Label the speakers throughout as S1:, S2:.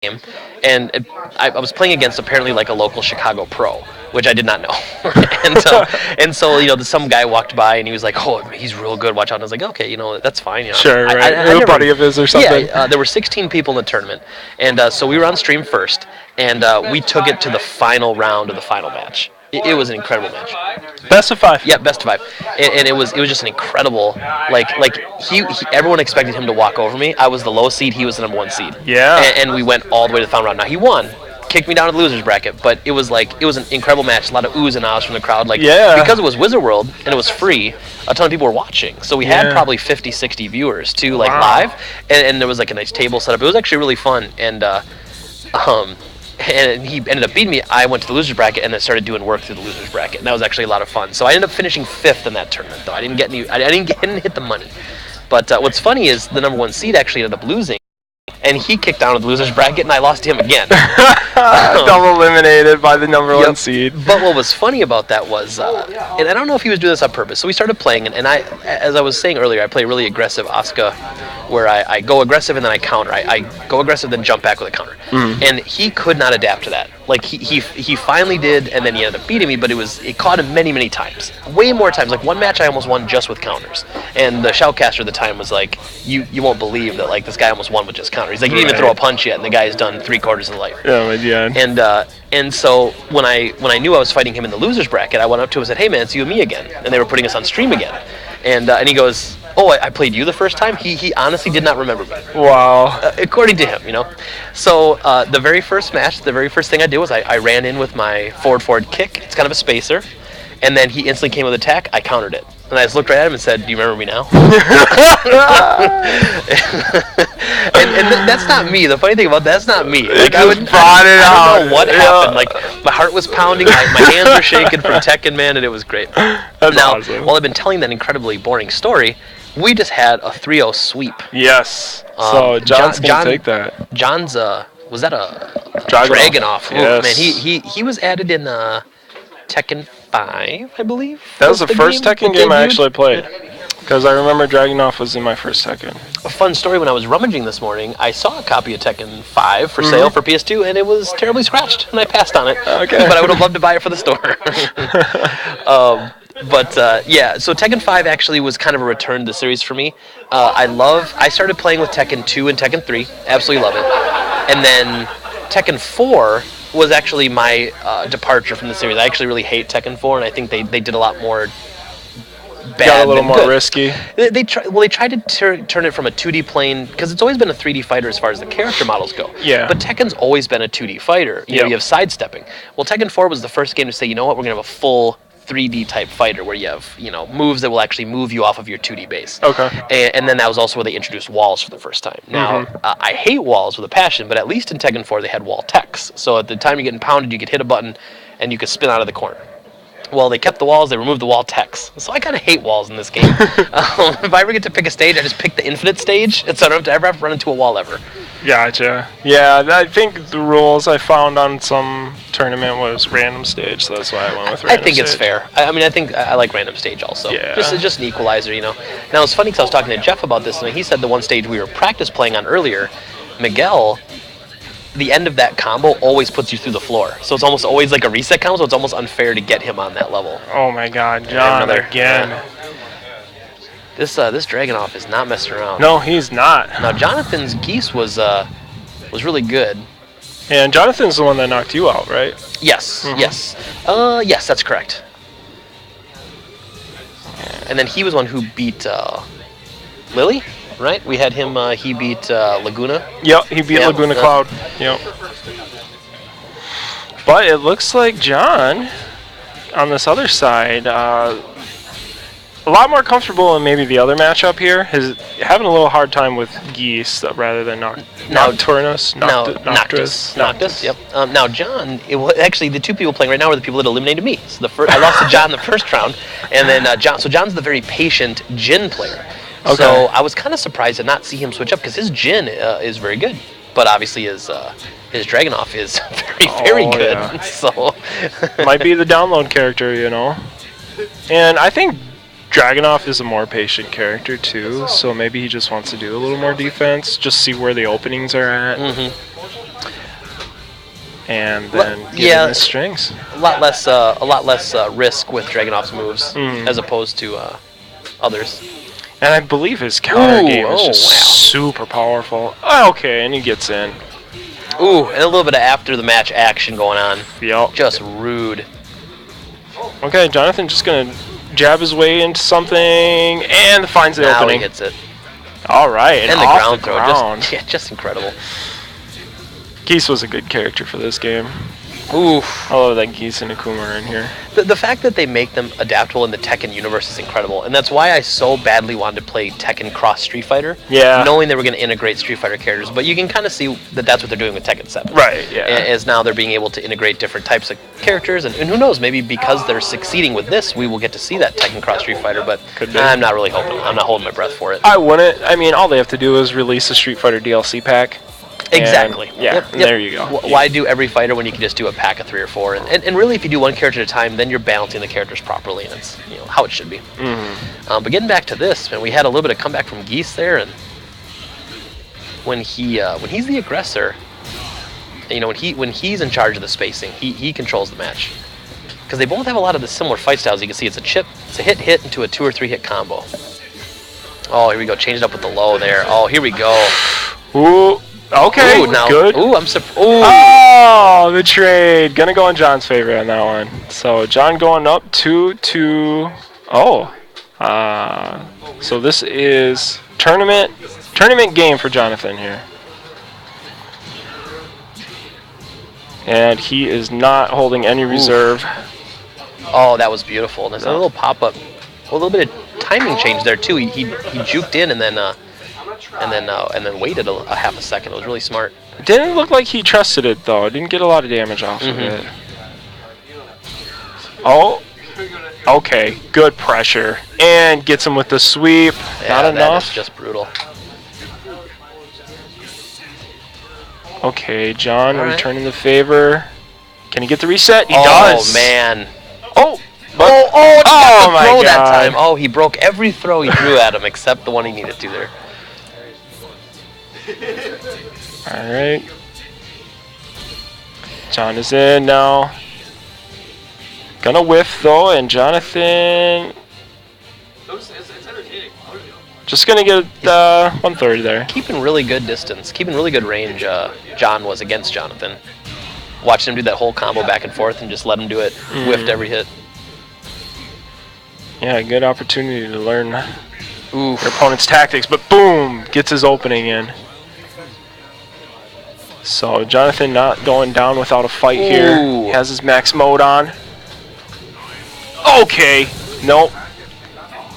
S1: game, and I was playing against apparently like a local Chicago pro, which I did not know. and so some guy walked by and he was like, "Oh, he's real good. Watch out." And I was like, "Okay, that's fine."
S2: Sure, right.
S1: I
S2: a buddy of his or something.
S1: Yeah, there were 16 people in the tournament, and so we were on stream first, and we took it to the final round of the final match. It was an incredible match.
S2: Best of 5.
S1: Yeah, best of 5, and it was just an incredible he everyone expected him to walk over me. I was the low seed, he was the number 1 seed.
S2: Yeah.
S1: And we went all the way to the final round. Now he won, kicked me down to the losers bracket, but it was an incredible match. A lot of oohs and ahs from the crowd. Because it was Wizard World and it was free, a ton of people were watching. So we had probably 50, 60 viewers too, live, and there was a nice table set up. It was actually really fun, and he ended up beating me. I went to the losers bracket and then started doing work through the losers bracket, and that was actually a lot of fun. So I ended up finishing 5th in that tournament, though. I didn't hit the money. But what's funny is the number 1 seed actually ended up losing, and he kicked down to the losers bracket, and I lost to him again.
S2: Double eliminated by the number 1 seed.
S1: But what was funny about that was, and I don't know if he was doing this on purpose, so we started playing, and I, as I was saying earlier, I play really aggressive Asuka, where I go aggressive and then I counter. I go aggressive, then jump back with a counter. And he could not adapt to that. He finally did, and then he ended up beating me, but it caught him many, many times. Way more times. One match I almost won just with counters. And the shoutcaster at the time was like, you won't believe that this guy almost won with just counters. He's like, he didn't even throw a punch yet, and the guy's done 3/4 of the life.
S2: Yeah, yeah.
S1: And so when I knew I was fighting him in the losers bracket, I went up to him and said, "Hey man, it's you and me again." And they were putting us on stream again. And he goes, "Oh, I played you the first time?" He honestly did not remember me.
S2: Wow.
S1: According to him, So the very first match, the very first thing I did was I ran in with my forward kick. It's kind of a spacer. And then he instantly came with attack. I countered it. And I just looked right at him and said, "Do you remember me now?" and that's not me. The funny thing about that's not me. I don't know what happened. My heart was pounding. My hands were shaking from Tekken, man, and it was great.
S2: That's awesome.
S1: While I've been telling that incally boring story, we just had a 3-0 sweep.
S2: Yes. So John's going to take that.
S1: John's, was that a Dragunov?
S2: Yes.
S1: Man, he was added in Tekken 5, I believe.
S2: That was the first Tekken game I actually played. Because I remember Dragunov was in my first Tekken.
S1: A fun story, when I was rummaging this morning, I saw a copy of Tekken 5 for sale for PS2, and it was terribly scratched, and I passed on it.
S2: Okay.
S1: But I would have loved to buy it for the store. So Tekken 5 actually was kind of a return to the series for me. I started playing with Tekken 2 and Tekken 3. Absolutely love it. And then Tekken 4 was actually my departure from the series. I actually really hate Tekken 4, and I think they did a lot more bad.
S2: Got a little more
S1: good.
S2: risky.
S1: They tried to turn it from a 2D plane, because it's always been a 3D fighter as far as the character models go.
S2: Yeah.
S1: But Tekken's always been a 2D fighter. You have sidestepping. Well, Tekken 4 was the first game to say, you know what, we're going to have a full 3D type fighter where you have moves that will actually move you off of your 2D base.
S2: Okay.
S1: And then that was also where they introduced walls for the first time. Now, I hate walls with a passion, but at least in Tekken 4 they had wall techs. So at the time you're getting pounded, you could hit a button and you could spin out of the corner. Well, they kept the walls, they removed the wall techs. So I kind of hate walls in this game. If I ever get to pick a stage, I just pick the infinite stage, and so I don't have to run into a wall ever.
S2: Gotcha. Yeah, I think the rules I found on some tournament was random stage, so that's why I went with random
S1: I think
S2: stage.
S1: it's fair. I think I like random stage also.
S2: Yeah.
S1: Just an equalizer, Now, it's funny because I was talking to Jeff about this, and he said the one stage we were practice playing on earlier, Miguel, the end of that combo always puts you through the floor. So it's almost always like a reset combo, so it's almost unfair to get him on that level.
S2: Oh my god, John, again.
S1: This Dragunov is not messing around.
S2: No, he's not.
S1: Now, Jonathan's Geese was really good.
S2: And Jonathan's the one that knocked you out, right?
S1: Yes, yes. Yes, that's correct. And then he was one who beat Lily, right? We had him, he beat Laguna.
S2: Yep, he beat Laguna Cloud. Yep. But it looks like John, on this other side, a lot more comfortable in maybe the other matchup here. Having a little hard time with Geese rather than Nocturnus.
S1: Noctis. Yep. Now John, actually the two people playing right now are the people that eliminated me. So I lost to John the first round, and then John. So John's the very patient Jin player.
S2: Okay.
S1: So I was kind of surprised to not see him switch up because his Jin is very good, but obviously his Dragunov is very good. Yeah. So
S2: might be the download character, And I think Dragunov is a more patient character too, so maybe he just wants to do a little more defense, just see where the openings are at. and then get
S1: yeah,
S2: in the strings.
S1: a lot less risk with Dragunov's moves as opposed to others.
S2: And I believe his counter game is just
S1: wow.
S2: super powerful. Okay, and he gets in.
S1: Ooh, and a little bit of after the match action going on.
S2: Yep.
S1: Just rude.
S2: Okay, Jonathan just gonna jab his way into something and finds the
S1: now
S2: opening.
S1: He hits it.
S2: All right,
S1: and the ground throw, just incredible.
S2: Geese was a good character for this game.
S1: Oof.
S2: I love that Geese and Akuma are in here.
S1: The fact that they make them adaptable in the Tekken universe is incredible, and that's why I so badly wanted to play Tekken Cross Street Fighter.
S2: Yeah.
S1: Knowing they were going to integrate Street Fighter characters, but you can kind of see that that's what they're doing with Tekken 7.
S2: Right. Yeah.
S1: As now they're being able to integrate different types of characters, and who knows, maybe because they're succeeding with this, we will get to see that Tekken Cross Street Fighter. But I'm not really hoping. I'm not holding my breath for it.
S2: I wouldn't. I mean, all they have to do is release a Street Fighter DLC pack.
S1: Exactly.
S2: And, yep. There you go.
S1: Why do every fighter when you can just do a pack of 3 or 4? And really, if you do one character at a time, then you're balancing the characters properly, and it's how it should be. But getting back to this, man, we had a little bit of comeback from Geese there, and when he's the aggressor, when he's in charge of the spacing, he controls the match. Because they both have a lot of the similar fight styles. You can see it's a chip, it's a hit into a 2 or 3 hit combo. Oh, here we go. Change it up with the low there. Oh, here we go.
S2: Ooh. Okay, good.
S1: Ooh, I'm surprised.
S2: Oh, the trade. Gonna go in John's favor on that one. So John going up 2-2. Oh. So this is tournament game for Jonathan here. And he is not holding any reserve.
S1: Oh, that was beautiful. There's a little pop-up. A little bit of timing change there too. He juked in and then waited a half a second. It was really smart.
S2: It didn't look like he trusted it though. It didn't get a lot of damage off of it. Oh, okay, good pressure and gets him with the sweep.
S1: Yeah,
S2: not enough.
S1: That is just brutal.
S2: Okay, John returning the favor. Can he get the reset? He does.
S1: Oh man.
S2: Oh.
S1: Oh my God. That time. Oh, he broke every throw he threw at him except the one he needed to there.
S2: All right. John is in now. Gonna whiff though, and Jonathan just gonna get 130 there.
S1: Keeping really good distance, keeping really good range. John was against Jonathan. Watching him do that whole combo back and forth and just let him do it. Whiffed every hit.
S2: Yeah, good opportunity to learn your opponent's tactics, but boom, gets his opening in. So Jonathan not going down without a fight here. He has his max mode on. Okay, nope.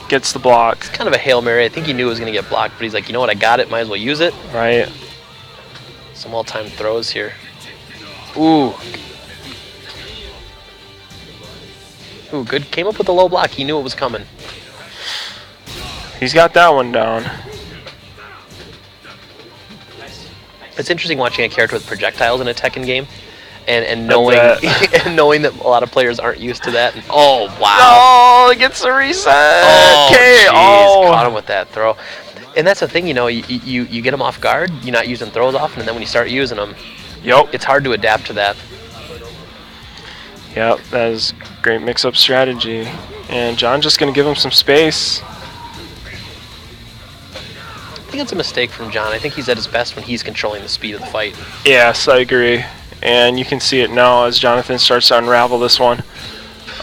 S2: Gets the block.
S1: It's kind of a Hail Mary. I think he knew it was going to get blocked, but he's like, you know what, I got it, might as well use it.
S2: Right.
S1: Some well-timed throws here. Ooh, good. Came up with a low block. He knew it was coming.
S2: He's got that one down.
S1: It's interesting watching a character with projectiles in a Tekken game, and knowing knowing that a lot of players aren't used to that. And, oh wow!
S2: Oh, it gets a reset.
S1: Okay. Caught him with that throw. And that's the thing, you get them off guard. You're not using throws often, and then when you start using them, it's hard to adapt to that.
S2: Yep, that is great mix-up strategy. And John just going to give him some space.
S1: I think it's a mistake from John. I think he's at his best when he's controlling the speed of the fight.
S2: Yes, I agree. And you can see it now as Jonathan starts to unravel this one.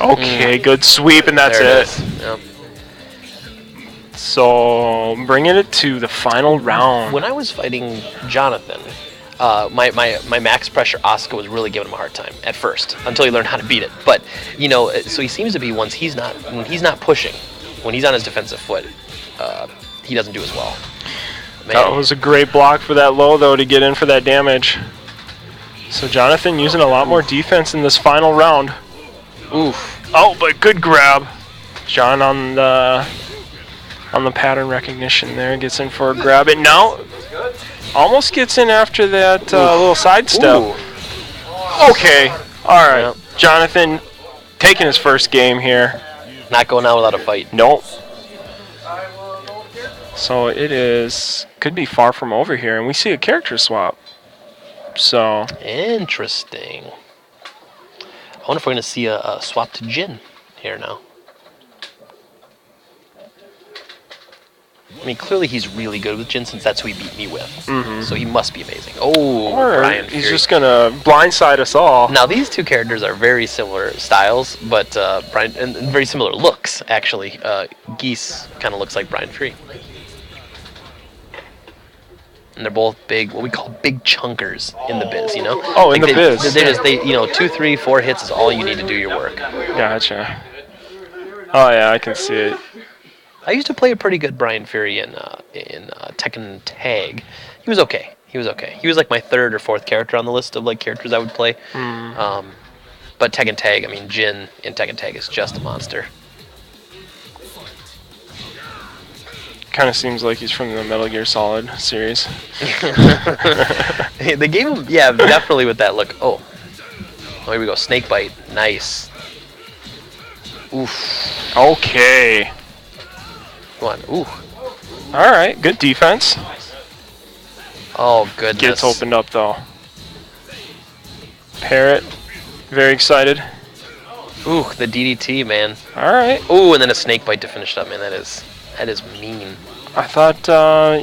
S2: Okay, good sweep, and that's it.
S1: Yep.
S2: So, bringing it to the final round.
S1: When I was fighting Jonathan, my max pressure Asuka was really giving him a hard time at first until he learned how to beat it. But so he seems to be when he's not pushing, when he's on his defensive foot, he doesn't do as well. Man.
S2: That was a great block for that low though to get in for that damage. So Jonathan using a lot more defense in this final round.
S1: Oof.
S2: Oh, but good grab. John on the pattern recognition there gets in for a grab. And now almost gets in after that little sidestep. Okay. All right. Yep. Jonathan taking his first game here.
S1: Not going out without a fight.
S2: Nope. So it could be far from over here, and we see a character swap. So
S1: interesting. I wonder if we're going to see a swap to Jin here now. I mean, clearly he's really good with Jin since that's who he beat me with. So he must be amazing. Oh,
S2: or
S1: Brian
S2: he's
S1: Fury.
S2: just gonna blindside us all.
S1: Now these two characters are very similar styles, but Brian and very similar looks actually. Geese kind of looks like Brian Fury, and they're both big, what we call big chunkers in the biz. You know?
S2: Oh, in the biz.
S1: They you know 2, 3, 4 hits is all you need to do your work.
S2: Gotcha. Oh yeah, I can see it.
S1: I used to play a pretty good Brian Fury in Tekken Tag. He was okay. He was like my 3rd or 4th character on the list of like characters I would play. But Tekken Tag, I mean Jin in Tekken Tag is just a monster.
S2: Kind of seems like he's from the Metal Gear Solid series.
S1: They gave him, yeah, definitely with that look. Oh, here we go. Snake bite, nice. Oof.
S2: Okay.
S1: Come on. Ooh.
S2: All right, good defense.
S1: Oh goodness.
S2: Gets opened up though. Pere, very excited.
S1: Ooh, the DDT, man.
S2: All right.
S1: Ooh, and then a snake bite to finish it up, man. That is mean.
S2: I thought,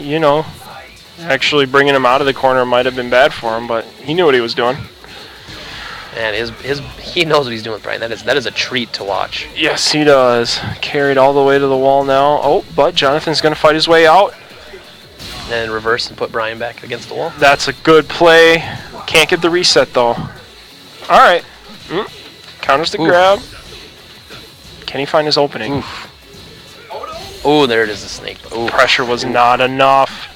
S2: you know, actually bringing him out of the corner might have been bad for him, but he knew what he was doing.
S1: Man, he knows what he's doing with Brian. That is a treat to watch.
S2: Yes, he does. Carried all the way to the wall now. Oh, but Jonathan's going to fight his way out.
S1: And then reverse and put Brian back against the wall.
S2: That's a good play. Can't get the reset, though. All right. Counters the grab. Can he find his opening?
S1: Oof. Oh, there it is, the snake. Ooh.
S2: Pressure was not enough.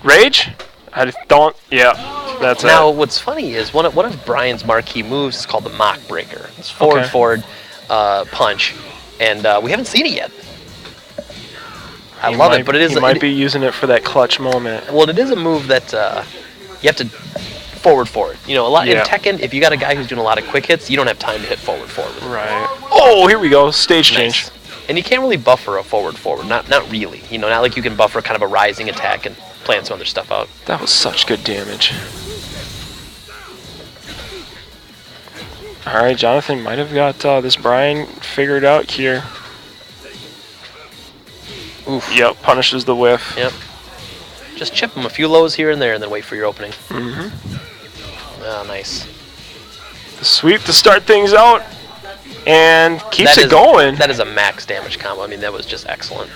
S2: Rage? I just don't. Yeah, that's it.
S1: Now, what's funny is one of Brian's marquee moves is called the mock breaker. It's forward punch, and we haven't seen it yet. I love it, but it is.
S2: He might be using it for that clutch moment.
S1: Well, it is a move that you have to forward. You know, a lot in Tekken. If you got a guy who's doing a lot of quick hits, you don't have time to hit forward.
S2: Right. Oh, here we go. Stage change.
S1: And you can't really buffer a forward. Not really. You know, not like you can buffer kind of a rising attack and plan some other stuff out.
S2: That was such good damage. All right, Jonathan might have got this Brian figured out here.
S1: Oof.
S2: Yep, punishes the whiff.
S1: Yep. Just chip him a few lows here and there, and then wait for your opening. Oh, nice.
S2: The sweep to start things out, and keeps it going.
S1: That is a max damage combo. I mean, that was just excellent.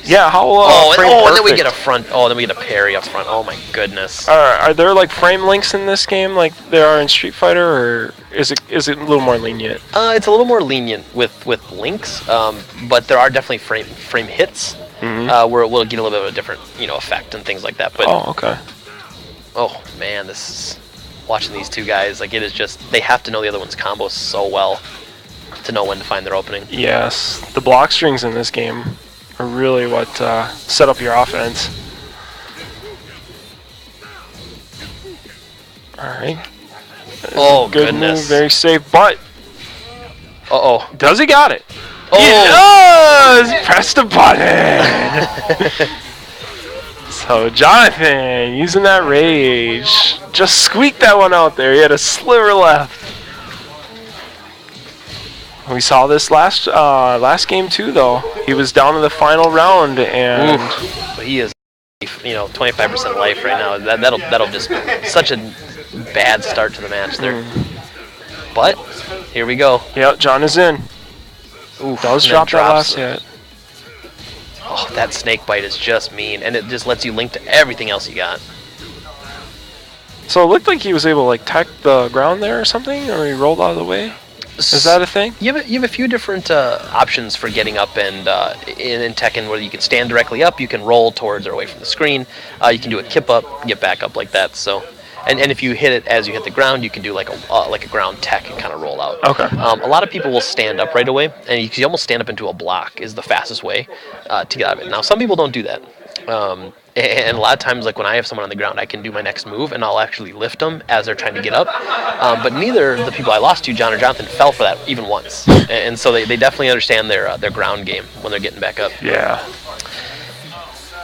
S2: Yeah, how
S1: and then we get a front. Oh, then we get a parry up front. Oh my goodness.
S2: Are there like frame links in this game, like there are in Street Fighter, or is it a little more lenient?
S1: It's a little more lenient with links, but there are definitely frame hits where it will get a little bit of a different effect and things like that. But
S2: okay.
S1: Oh man, this is watching these two guys. Like it is just they have to know the other one's combos so well to know when to find their opening.
S2: Yes, the block strings in this game are really what set up your offense. All right.
S1: Oh,
S2: good
S1: goodness.
S2: Move, very safe, but does he got it?
S1: Oh,
S2: he does! Press the button. So Jonathan using that rage, just squeaked that one out there. He had a sliver left. We saw this last game too, though. He was down in the final round, and
S1: but he is, 25% life right now. That'll just such a bad start to the match there. But here we go.
S2: Yep, John is in. Does drop that last hit.
S1: Oh, that snake bite is just mean, and it just lets you link to everything else you got.
S2: So it looked like he was able to like tech the ground there or something, or he rolled out of the way. Is that a thing?
S1: You have a few different options for getting up, and in Tekken, where you can stand directly up, you can roll towards or away from the screen. You can do a kip up, get back up like that. So, and if you hit it as you hit the ground, you can do like a ground tech and kind of roll out.
S2: Okay.
S1: A lot of people will stand up right away, and you can almost stand up into a block is the fastest way to get out of it. Now, some people don't do that. And a lot of times, like when I have someone on the ground, I can do my next move, and I'll actually lift them as they're trying to get up. But neither of the people I lost to, John or Jonathan, fell for that even once. And so they definitely understand their ground game when they're getting back up.
S2: Yeah.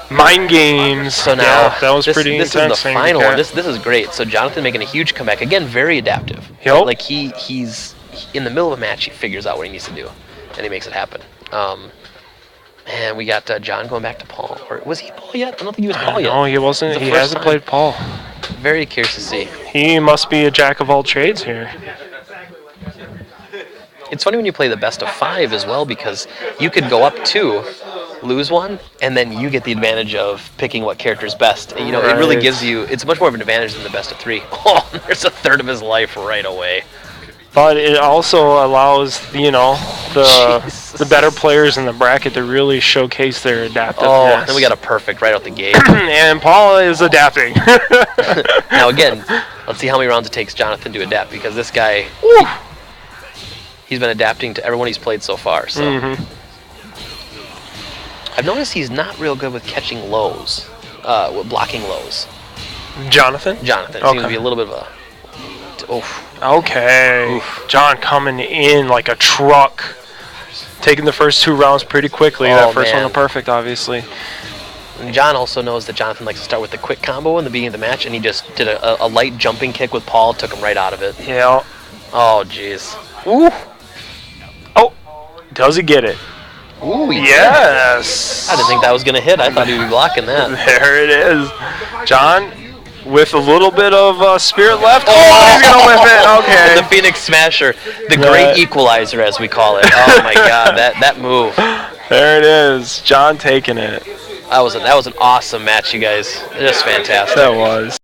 S2: Mind games.
S1: So now
S2: yeah, that was pretty
S1: this
S2: intense.
S1: is the final one. This is great. So Jonathan making a huge comeback again, very adaptive.
S2: Yep.
S1: Like he's in the middle of a match, he figures out what he needs to do, and he makes it happen. And we got John going back to Paul. Or was he Paul yet? I don't think he was Paul yet.
S2: No, he wasn't. He hasn't played Paul.
S1: Very curious to see.
S2: He must be a jack of all trades here.
S1: It's funny when you play the best of 5 as well, because you could go up 2, lose 1, and then you get the advantage of picking what character's best. And, it really gives you. It's much more of an advantage than the best of 3. Oh, there's a third of his life right away.
S2: But it also allows, the better players in the bracket to really showcase their adaptiveness.
S1: Oh, then we got a perfect right out the gate.
S2: And Paul is adapting.
S1: Now again, let's see how many rounds it takes Jonathan to adapt, because this guy, he's been adapting to everyone he's played so far. So I've noticed he's not real good with catching lows, with blocking lows.
S2: Jonathan
S1: seems to be a little bit of a.
S2: Okay. John coming in like a truck. Taking the first 2 rounds pretty quickly. That first one was perfect, obviously.
S1: And John also knows that Jonathan likes to start with the quick combo in the beginning of the match, and he just did a light jumping kick with Paul, took him right out of it.
S2: Yeah.
S1: Oh, jeez.
S2: Ooh. Oh, does he get it?
S1: Ooh,
S2: yes.
S1: I didn't think that was going to hit. I thought he would be blocking that.
S2: There it is. John, with a little bit of spirit left. Oh, he's going to whip it. Okay.
S1: The Phoenix Smasher, the great equalizer, as we call it. Oh, my God, that move.
S2: There it is. John taking it.
S1: That was an awesome match, you guys. Just fantastic.
S2: That was.